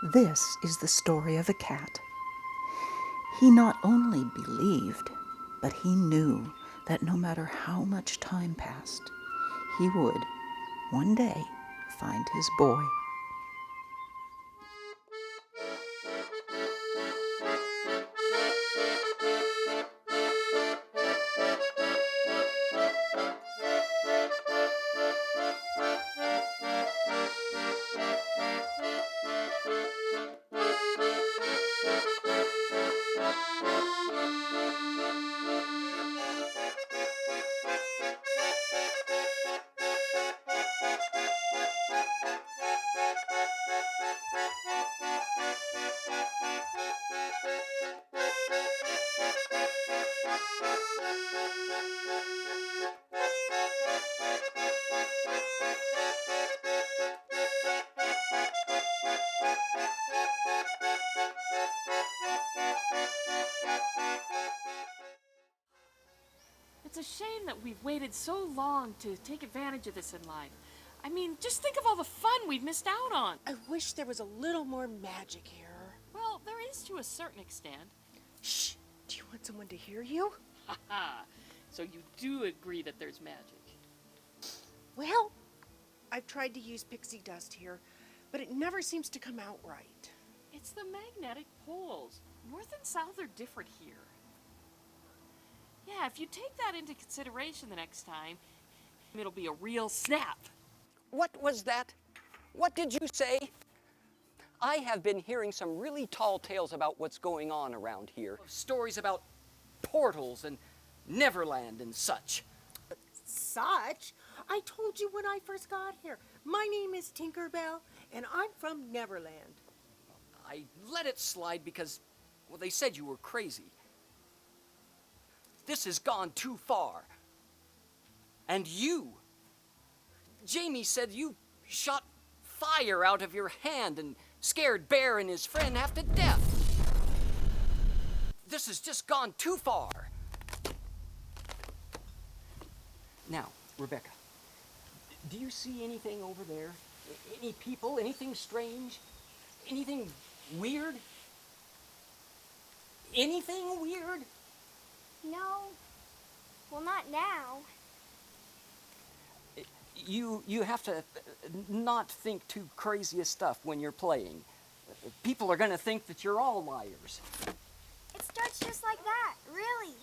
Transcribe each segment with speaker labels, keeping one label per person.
Speaker 1: This is the story of a cat. He not only believed, but he knew that no matter how much time passed, he would, one day, find his boy.
Speaker 2: It's a shame that we've waited so long to take advantage of this in life. I mean, just think of all the fun we've missed out on.
Speaker 3: I wish there was a little more magic here.
Speaker 2: Well, there is to a certain extent.
Speaker 3: Shh! Do you want someone to hear you?
Speaker 2: Haha. So you do agree that there's magic?
Speaker 3: Well, I've tried to use pixie dust here, but it never seems to come out right.
Speaker 2: It's the magnetic poles. North and south are different here. Yeah, if you take that into consideration the next time, it'll be a real snap.
Speaker 4: What was that? What did you say? I have been hearing some really tall tales about what's going on around here. Stories about portals and Neverland and such.
Speaker 3: Such? I told you when I first got here. My name is Tinkerbell, and I'm from Neverland.
Speaker 4: I let it slide because, well, they said you were crazy. This has gone too far. And you, Jamie said you shot fire out of your hand and scared Bear and his friend half to death. This has just gone too far. Now, Rebecca, do you see anything over there? Any people, anything strange? Anything weird? Anything weird?
Speaker 5: No. Well, not now.
Speaker 4: You have to not think too crazy of stuff when you're playing. People are going to think that you're all liars.
Speaker 5: It starts just like that, really.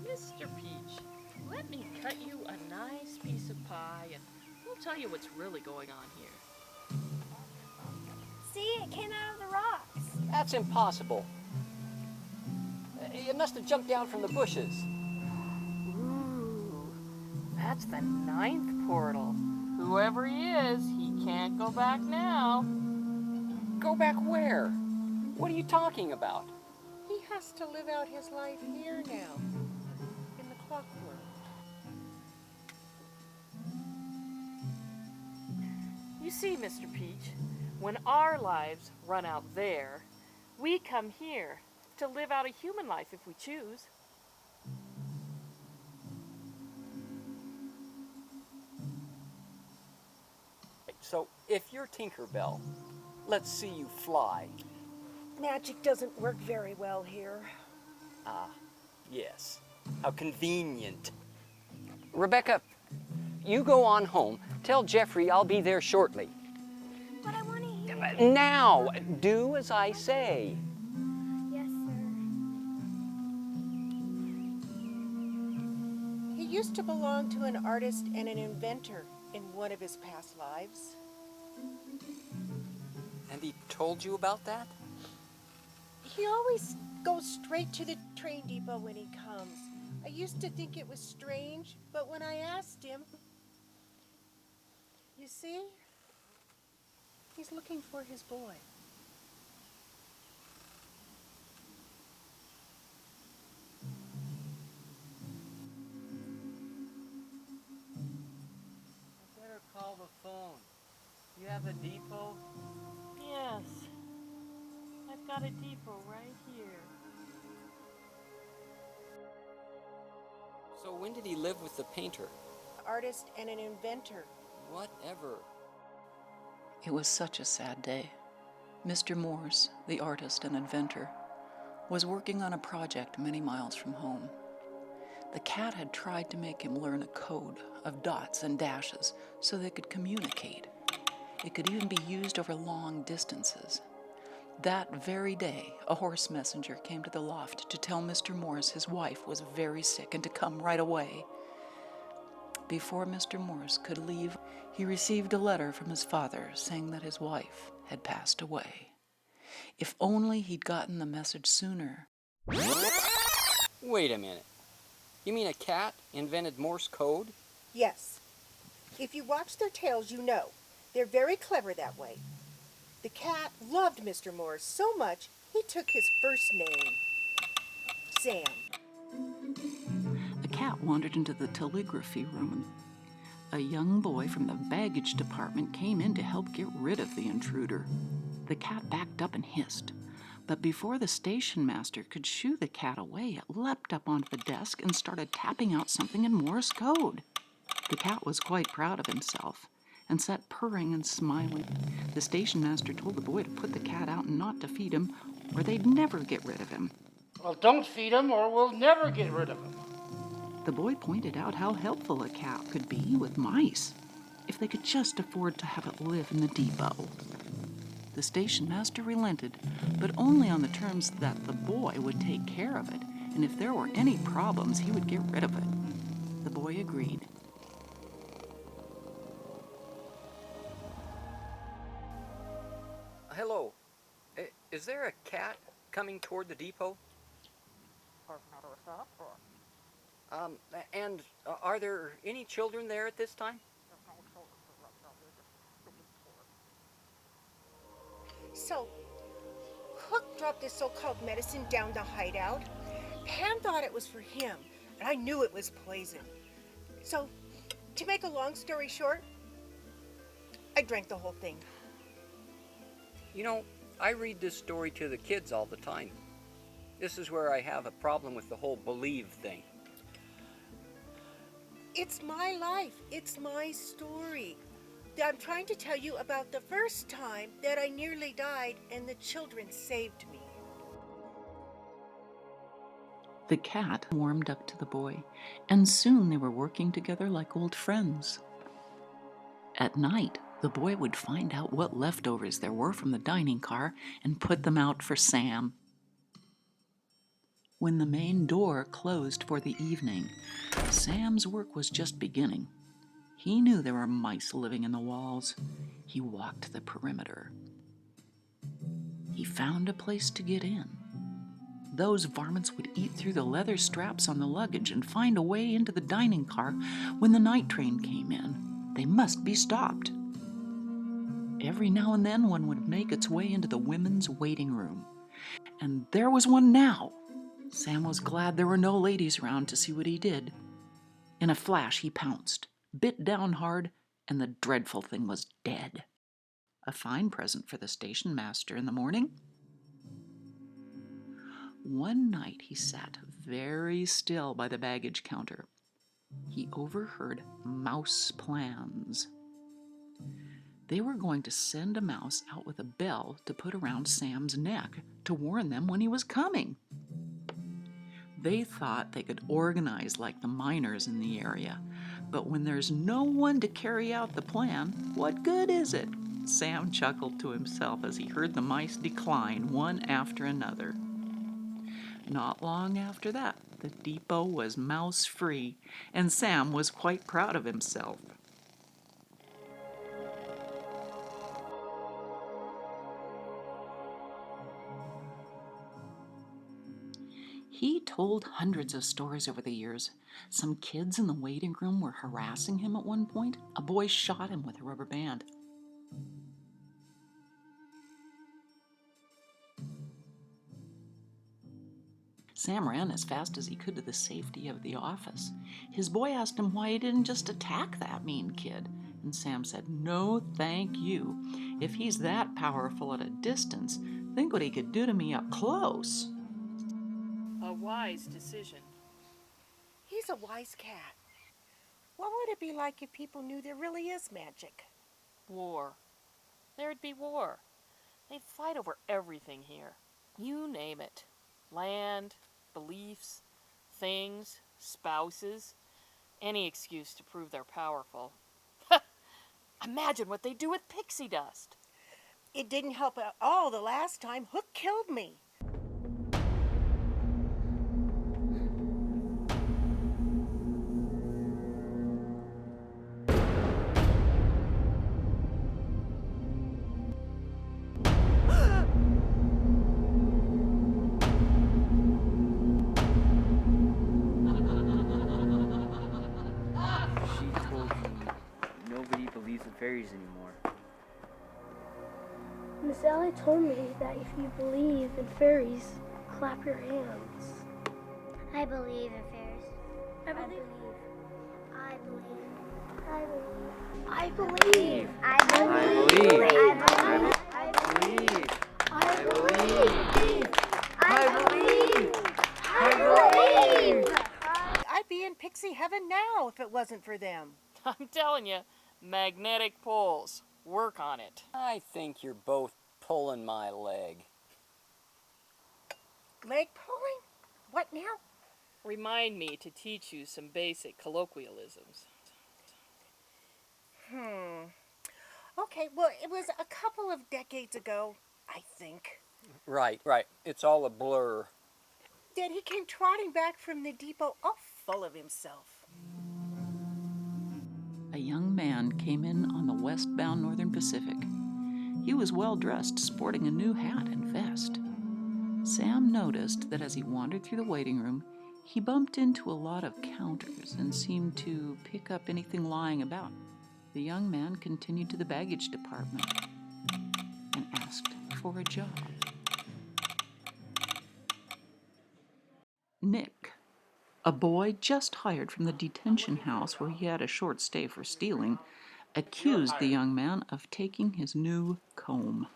Speaker 2: Mr. Peach, let me cut you a nice piece of pie and we'll tell you what's really going on here.
Speaker 5: See, it came out of the rocks.
Speaker 4: That's impossible. It must have jumped down from the bushes.
Speaker 2: Ooh, that's the 9th portal. Whoever he is, he can't go back now.
Speaker 4: Go back where? What are you talking about?
Speaker 3: He has to live out his life here now, in the clock world.
Speaker 2: You see, Mr. Peach, when our lives run out there, we come here to live out a human life if we choose.
Speaker 4: So, if you're Tinkerbell, let's see you fly.
Speaker 3: Magic doesn't work very well here.
Speaker 4: Ah, yes. How convenient. Rebecca, you go on home. Tell Jeffrey I'll be there shortly.
Speaker 5: But I want to hear.
Speaker 4: Now, do as I say.
Speaker 5: Yes, sir.
Speaker 3: He used to belong to an artist and an inventor in one of his past lives.
Speaker 4: And he told you about that?
Speaker 3: He always goes straight to the train depot when he comes. I used to think it was strange, but when I asked him, you see, he's looking for his boy.
Speaker 6: I better call the phone. You have a depot?
Speaker 2: Yes, I've got a depot right here.
Speaker 4: So when did he live with the painter?
Speaker 3: Artist and an inventor.
Speaker 4: Whatever.
Speaker 1: It was such a sad day. Mr. Morse, the artist and inventor, was working on a project many miles from home. The cat had tried to make him learn a code of dots and dashes so they could communicate. It could even be used over long distances. That very day, a horse messenger came to the loft to tell Mr. Morse his wife was very sick and to come right away. Before Mr. Morse could leave, he received a letter from his father saying that his wife had passed away. If only he'd gotten the message sooner.
Speaker 4: Wait a minute. You mean a cat invented Morse code?
Speaker 3: Yes. If you watch their tails, you know. They're very clever that way. The cat loved Mr. Morse so much, he took his first name, Sam.
Speaker 1: A cat wandered into the telegraphy room. A young boy from the baggage department came in to help get rid of the intruder. The cat backed up and hissed. But before the station master could shoo the cat away, it leapt up onto the desk and started tapping out something in Morse code. The cat was quite proud of himself and sat purring and smiling. The station master told the boy to put the cat out and not to feed him, or they'd never get rid of him.
Speaker 6: Well, don't feed him or we'll never get rid of him.
Speaker 1: The boy pointed out how helpful a cat could be with mice, if they could just afford to have it live in the depot. The station master relented, but only on the terms that the boy would take care of it, and if there were any problems, he would get rid of it. The boy agreed.
Speaker 4: Hello. Is there a cat coming toward the depot? And are there any children there at this time?
Speaker 3: So, Hook dropped this so-called medicine down the hideout. Pam thought it was for him, and I knew it was poison. So, to make a long story short, I drank the whole thing.
Speaker 4: You know, I read this story to the kids all the time. This is where I have a problem with the whole believe thing.
Speaker 3: It's my life. It's my story. I'm trying to tell you about the first time that I nearly died and the children saved me.
Speaker 1: The cat warmed up to the boy, and soon they were working together like old friends. At night, the boy would find out what leftovers there were from the dining car and put them out for Sam. When the main door closed for the evening, Sam's work was just beginning. He knew there were mice living in the walls. He walked the perimeter. He found a place to get in. Those varmints would eat through the leather straps on the luggage and find a way into the dining car when the night train came in. They must be stopped. Every now and then one would make its way into the women's waiting room. And there was one now. Sam was glad there were no ladies around to see what he did. In a flash, he pounced, bit down hard, and the dreadful thing was dead. A fine present for the station master in the morning. One night he sat very still by the baggage counter. He overheard mouse plans. They were going to send a mouse out with a bell to put around Sam's neck to warn them when he was coming. They thought they could organize like the miners in the area, but when there's no one to carry out the plan, what good is it? Sam chuckled to himself as he heard the mice decline one after another. Not long after that, the depot was mouse-free, and Sam was quite proud of himself. He told hundreds of stories over the years. Some kids in the waiting room were harassing him at one point. A boy shot him with a rubber band. Sam ran as fast as he could to the safety of the office. His boy asked him why he didn't just attack that mean kid. And Sam said, "No, thank you. If he's that powerful at a distance, think what he could do to me up close."
Speaker 2: A wise decision.
Speaker 3: He's a wise cat. What would it be like if people knew there really is magic?
Speaker 2: War. There'd be war. They'd fight over everything here. You name it. Land, beliefs, things, spouses. Any excuse to prove they're powerful. Imagine what they do with pixie dust.
Speaker 3: It didn't help at all the last time Hook killed me.
Speaker 6: She told me nobody believes in fairies anymore.
Speaker 7: Miss Ellie told me that if you believe in fairies, clap your hands.
Speaker 5: I believe in fairies.
Speaker 7: I believe.
Speaker 5: I believe.
Speaker 7: I believe.
Speaker 5: I
Speaker 6: believe.
Speaker 5: I believe.
Speaker 6: I believe.
Speaker 5: I believe.
Speaker 6: I believe.
Speaker 3: I'd be in pixie heaven now if it wasn't for them.
Speaker 2: I'm telling you, magnetic poles. Work on it.
Speaker 4: I think you're both pulling my leg.
Speaker 3: Leg pulling? What now?
Speaker 2: Remind me to teach you some basic colloquialisms.
Speaker 3: Okay, well, it was a couple of decades ago, I think.
Speaker 4: Right. It's all a blur.
Speaker 3: Dad, he came trotting back from the depot all full of himself.
Speaker 1: A young man came in on the westbound Northern Pacific. He was well dressed, sporting a new hat and vest. Sam noticed that as he wandered through the waiting room, he bumped into a lot of counters and seemed to pick up anything lying about. The young man continued to the baggage department and asked for a job. Nick, a boy just hired from the detention house where he had a short stay for stealing, accused the young man of taking his new comb.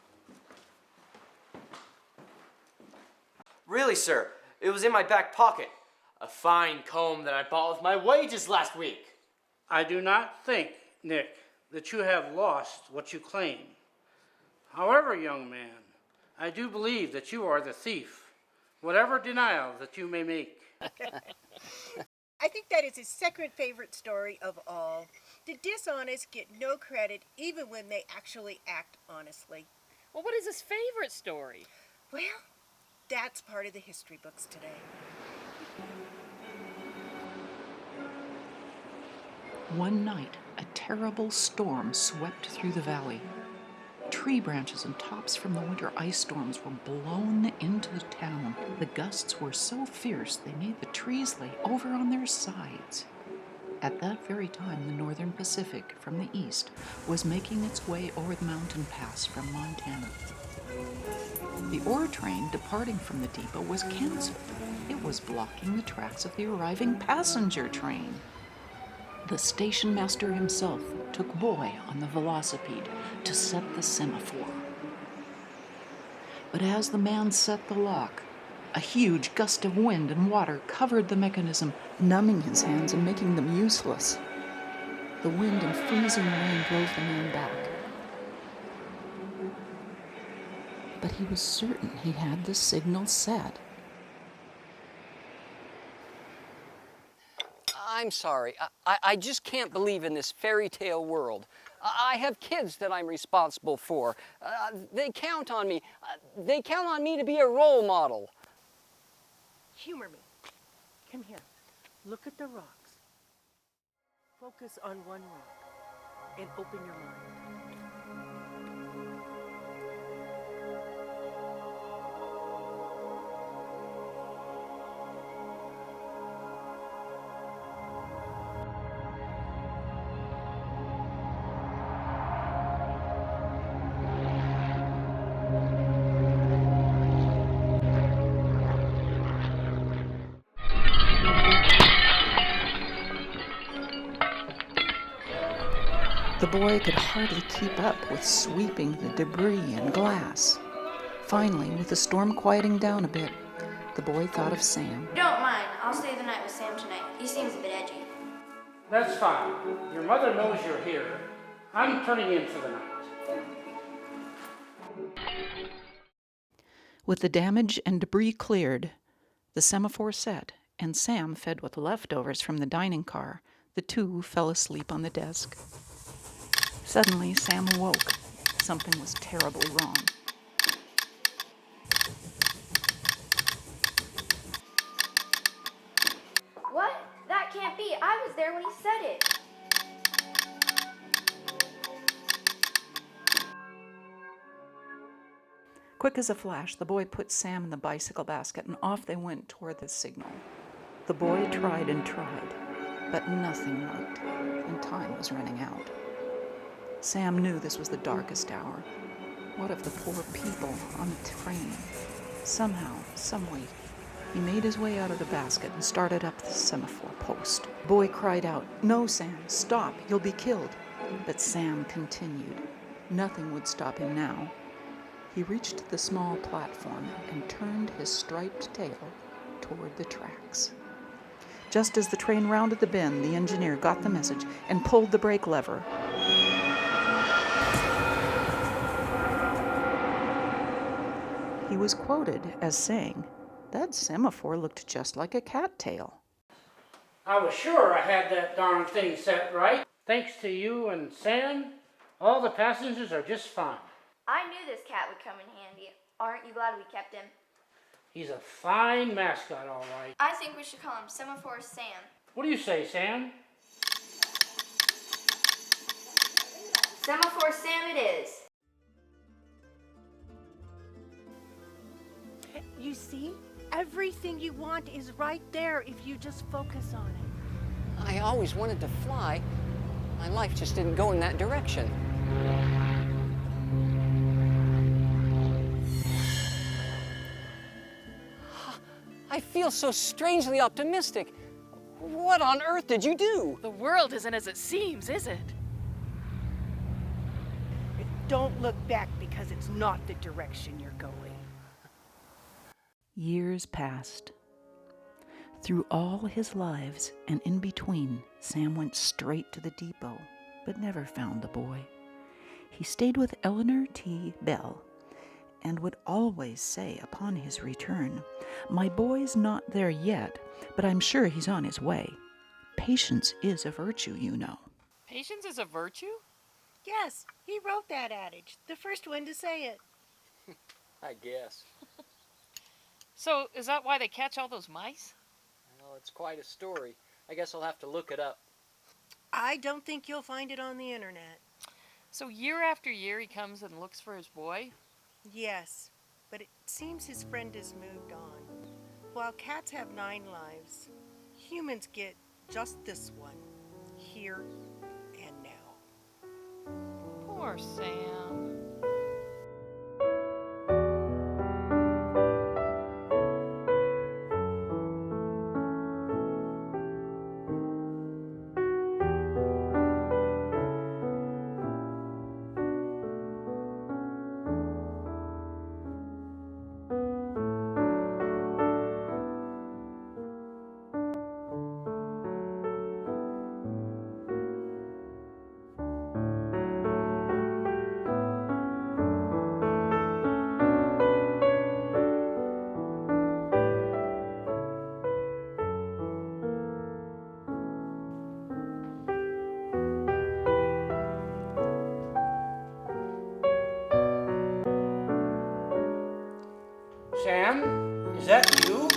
Speaker 8: Really, sir, it was in my back pocket. A fine comb that I bought with my wages last week.
Speaker 9: I do not think, Nick, that you have lost what you claim. However, young man, I do believe that you are the thief, whatever denial that you may make.
Speaker 3: I think that is his second favorite story of all. The dishonest get no credit even when they actually act honestly.
Speaker 2: Well, what is his favorite story?
Speaker 3: Well, that's part of the history books today.
Speaker 1: One night, a terrible storm swept through the valley. Tree branches and tops from the winter ice storms were blown into the town. The gusts were so fierce they made the trees lay over on their sides. At that very time, the Northern Pacific from the east was making its way over the mountain pass from Montana. The ore train departing from the depot was canceled. It was blocking the tracks of the arriving passenger train. The station master himself took Boy on the velocipede to set the semaphore. But as the man set the lock, a huge gust of wind and water covered the mechanism, numbing his hands and making them useless. The wind and freezing rain drove the man back. But he was certain he had the signal set.
Speaker 4: I'm sorry. I just can't believe in this fairy tale world. I have kids that I'm responsible for. They count on me. They count on me to be a role model.
Speaker 3: Humor me. Come here. Look at the rocks. Focus on one rock and open your mind.
Speaker 1: The boy could hardly keep up with sweeping the debris and glass. Finally, with the storm quieting down a bit, the boy thought of Sam.
Speaker 5: Don't mind. I'll stay the night with Sam tonight. He seems a bit edgy.
Speaker 9: That's fine. Your mother knows you're here. I'm turning in for the night.
Speaker 1: With the damage and debris cleared, the semaphore set, and Sam fed with leftovers from the dining car, the two fell asleep on the desk. Suddenly, Sam awoke. Something was terribly wrong.
Speaker 5: What? That can't be. I was there when he said it.
Speaker 1: Quick as a flash, the boy put Sam in the bicycle basket, and off they went toward the signal. The boy tried and tried, but nothing worked, and time was running out. Sam knew this was the darkest hour. What of the poor people on the train? Somehow, someway, he made his way out of the basket and started up the semaphore post. The boy cried out, "No, Sam, stop, you'll be killed." But Sam continued. Nothing would stop him now. He reached the small platform and turned his striped tail toward the tracks. Just as the train rounded the bend, the engineer got the message and pulled the brake lever. He was quoted as saying, "That semaphore looked just like a cattail."
Speaker 9: I was sure I had that darn thing set right. Thanks to you and Sam, all the passengers are just fine.
Speaker 5: I knew this cat would come in handy. Aren't you glad we kept him?
Speaker 9: He's a fine mascot, all right.
Speaker 5: I think we should call him Semaphore Sam.
Speaker 9: What do you say, Sam?
Speaker 5: Semaphore Sam it is.
Speaker 3: You see? Everything you want is right there if you just focus on it.
Speaker 4: I always wanted to fly. My life just didn't go in that direction. I feel so strangely optimistic. What on earth did you do?
Speaker 2: The world isn't as it seems, is it?
Speaker 3: Don't look back because it's not the direction you're going.
Speaker 1: Years passed. Through all his lives and in between, Sam went straight to the depot, but never found the boy. He stayed with Eleanor T. Bell and would always say upon his return, "My boy's not there yet, but I'm sure he's on his way. Patience is a virtue, you know."
Speaker 2: Patience is a virtue?
Speaker 3: Yes, he wrote that adage. The first one to say it.
Speaker 4: I guess.
Speaker 2: So, is that why they catch all those mice?
Speaker 4: Well, it's quite a story. I guess I'll have to look it up.
Speaker 3: I don't think you'll find it on the internet.
Speaker 2: So year after year he comes and looks for his boy?
Speaker 3: Yes, but it seems his friend has moved on. While cats have 9 lives, humans get just this one, here and now.
Speaker 2: Poor Sam.
Speaker 9: Sam, is that you?